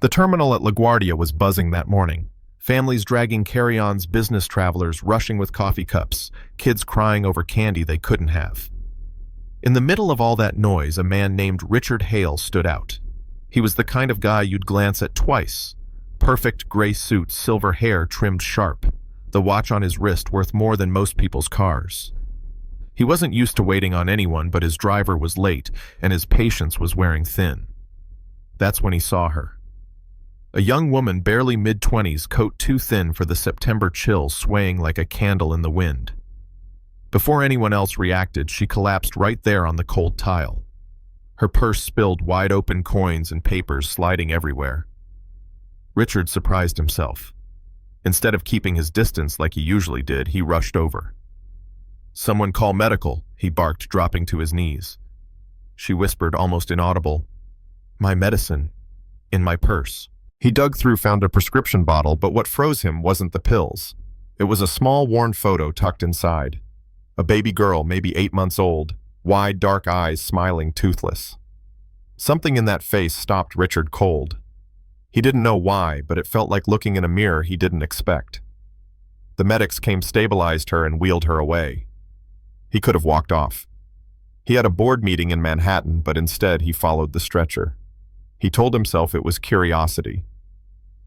The terminal at LaGuardia was buzzing that morning. Families dragging carry-ons, business travelers rushing with coffee cups, kids crying over candy they couldn't have. In the middle of all that noise, a man named Richard Hale stood out. He was the kind of guy you'd glance at twice. Perfect gray suit, silver hair trimmed sharp, the watch on his wrist worth more than most people's cars. He wasn't used to waiting on anyone, but his driver was late, and his patience was wearing thin. That's when he saw her. A young woman, barely mid-20s, coat too thin for the September chill, swaying like a candle in the wind. Before anyone else reacted, she collapsed right there on the cold tile. Her purse spilled, wide-open coins and papers sliding everywhere. Richard surprised himself. Instead of keeping his distance like he usually did, he rushed over. "Someone call medical," he barked, dropping to his knees. She whispered, almost inaudible, "My medicine, in my purse." He dug through, found a prescription bottle, but what froze him wasn't the pills. It was a small, worn photo tucked inside. A baby girl, maybe 8 months old, wide, dark eyes, smiling, toothless. Something in that face stopped Richard cold. He didn't know why, but it felt like looking in a mirror he didn't expect. The medics came, stabilized her, and wheeled her away. He could have walked off. He had a board meeting in Manhattan, but instead he followed the stretcher. He told himself it was curiosity.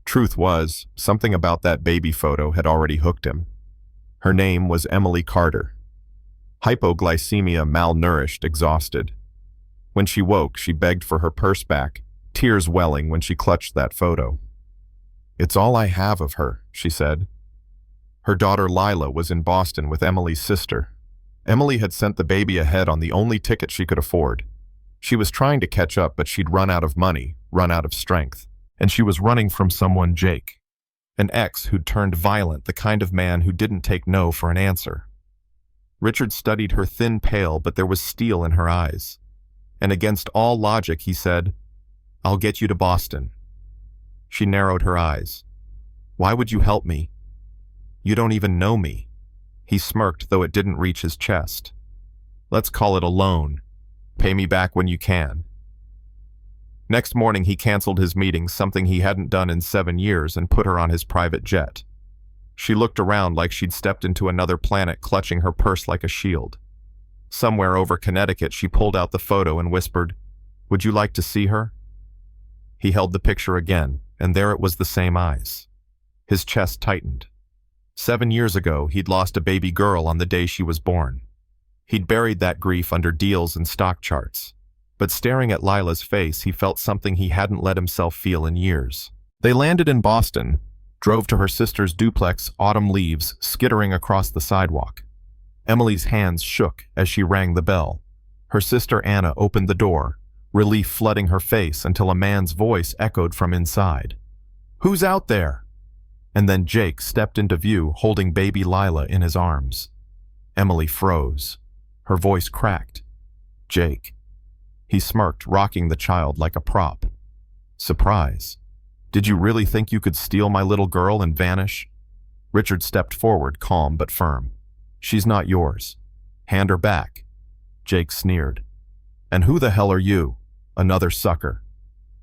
Truth was, something about that baby photo had already hooked him. Her name was Emily Carter. Hypoglycemia, malnourished, exhausted. When she woke, she begged for her purse back, tears welling when she clutched that photo. "It's all I have of her," she said. Her daughter Lila was in Boston with Emily's sister. Emily had sent the baby ahead on the only ticket she could afford. She was trying to catch up, but she'd run out of money, run out of strength. And she was running from someone, Jake. An ex who'd turned violent, the kind of man who didn't take no for an answer. Richard studied her, thin, pale, but there was steel in her eyes. And against all logic, he said, "I'll get you to Boston." She narrowed her eyes. "Why would you help me? You don't even know me." He smirked, though it didn't reach his chest. "Let's call it a loan. Pay me back when you can." Next morning, he canceled his meeting, something he hadn't done in 7 years, and put her on his private jet. She looked around like she'd stepped into another planet, clutching her purse like a shield. Somewhere over Connecticut, she pulled out the photo and whispered, "Would you like to see her?" He held the picture again, and there it was, the same eyes. His chest tightened. 7 years ago, he'd lost a baby girl on the day she was born. He'd buried that grief under deals and stock charts. But staring at Lila's face, he felt something he hadn't let himself feel in years. They landed in Boston, drove to her sister's duplex, autumn leaves skittering across the sidewalk. Emily's hands shook as she rang the bell. Her sister Anna opened the door, relief flooding her face, until a man's voice echoed from inside. "Who's out there?" And then Jake stepped into view, holding baby Lila in his arms. Emily froze. Her voice cracked. "Jake." He smirked, rocking the child like a prop. "Surprise. Did you really think you could steal my little girl and vanish?" Richard stepped forward, calm but firm. "She's not yours. Hand her back." Jake sneered. "And who the hell are you? Another sucker."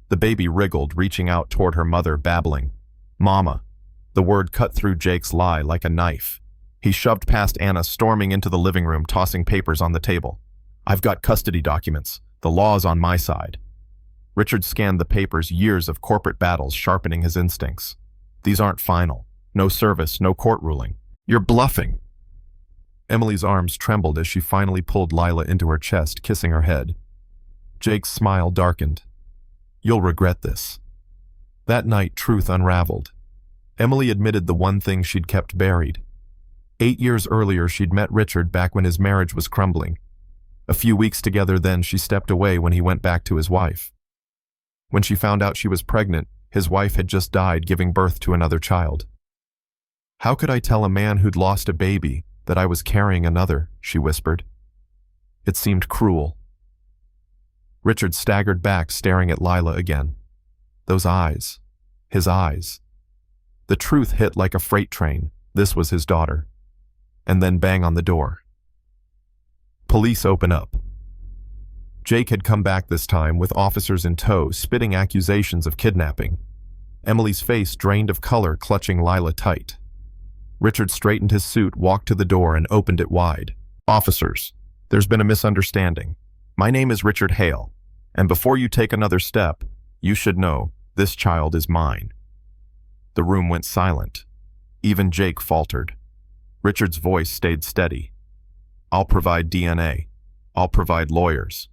The baby wriggled, reaching out toward her mother, babbling. "Mama." The word cut through Jake's lie like a knife. He shoved past Anna, storming into the living room, tossing papers on the table. "I've got custody documents. The law's on my side." Richard scanned the papers, years of corporate battles sharpening his instincts. "These aren't final. No service, no court ruling. You're bluffing." Emily's arms trembled as she finally pulled Lila into her chest, kissing her head. Jake's smile darkened. "You'll regret this." That night, truth unraveled. Emily admitted the one thing she'd kept buried. 8 years earlier, she'd met Richard back when his marriage was crumbling. A few weeks together, then she stepped away when he went back to his wife. When she found out she was pregnant, his wife had just died, giving birth to another child. "How could I tell a man who'd lost a baby that I was carrying another?" she whispered. It seemed cruel. Richard staggered back, staring at Lila again. Those eyes. His eyes. The truth hit like a freight train. This was his daughter. And then bang on the door. Police open up. Jake had come back this time with officers in tow, spitting accusations of kidnapping. Emily's face drained of color, clutching Lila tight. Richard straightened his suit, walked to the door, and opened it wide. "Officers, there's been a misunderstanding. My name is Richard Hale, and before you take another step, you should know this child is mine." The room went silent. Even Jake faltered. Richard's voice stayed steady. "I'll provide DNA. I'll provide lawyers.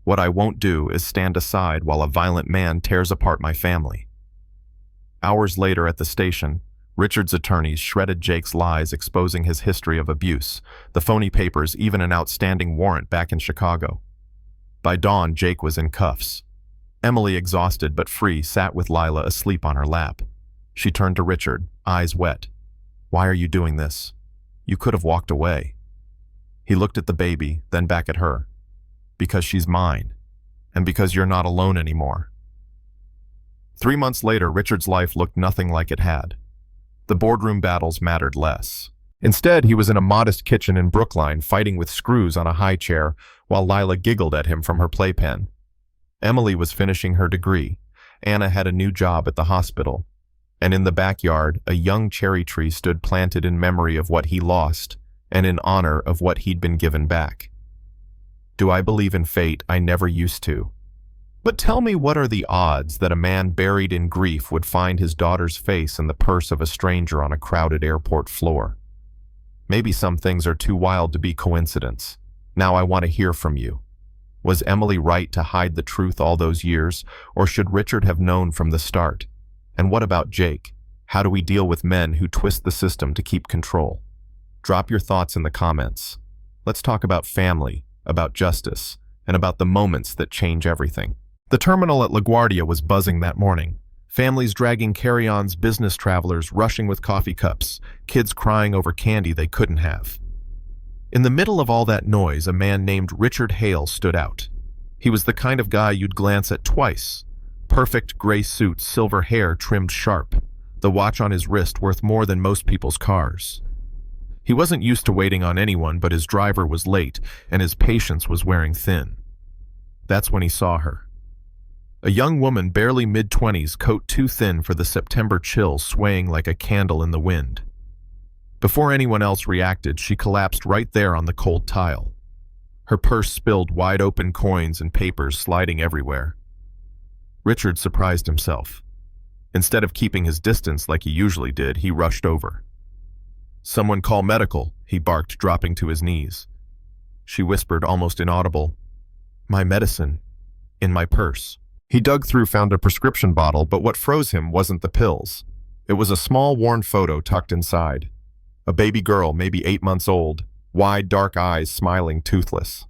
What I won't do is stand aside while a violent man tears apart my family." Hours later at the station, Richard's attorneys shredded Jake's lies, exposing his history of abuse, the phony papers, even an outstanding warrant back in Chicago. By dawn, Jake was in cuffs. Emily, exhausted but free, sat with Lila asleep on her lap. She turned to Richard, eyes wet. "Why are you doing this? You could have walked away." He looked at the baby, then back at her. "Because she's mine, and because you're not alone anymore." 3 months later, Richard's life looked nothing like it had. The boardroom battles mattered less. Instead, he was in a modest kitchen in Brookline, fighting with screws on a high chair, while Lila giggled at him from her playpen. Emily was finishing her degree. Anna had a new job at the hospital. And in the backyard, a young cherry tree stood planted in memory of what he lost and in honor of what he'd been given back. Do I believe in fate? I never used to. But tell me, what are the odds that a man buried in grief would find his daughter's face in the purse of a stranger on a crowded airport floor? Maybe some things are too wild to be coincidence. Now I want to hear from you. Was Emily right to hide the truth all those years, or should Richard have known from the start? And what about Jake? How do we deal with men who twist the system to keep control? Drop your thoughts in the comments. Let's talk about family, about justice, and about the moments that change everything. The terminal at LaGuardia was buzzing that morning. Families dragging carry-ons, business travelers rushing with coffee cups, kids crying over candy they couldn't have. In the middle of all that noise, a man named Richard Hale stood out. He was the kind of guy you'd glance at twice. Perfect gray suit, silver hair trimmed sharp, the watch on his wrist worth more than most people's cars. He wasn't used to waiting on anyone, but his driver was late, and his patience was wearing thin. That's when he saw her. A young woman, barely mid-20s, coat too thin for the September chill, swaying like a candle in the wind. Before anyone else reacted, she collapsed right there on the cold tile. Her purse spilled, wide-open coins and papers sliding everywhere. Richard surprised himself. Instead of keeping his distance like he usually did, he rushed over. "Someone call medical," he barked, dropping to his knees. She whispered, almost inaudible, "My medicine, in my purse." He dug through, found a prescription bottle, but what froze him wasn't the pills. It was a small, worn photo tucked inside. A baby girl, maybe 8 months old, wide, dark eyes, smiling, toothless.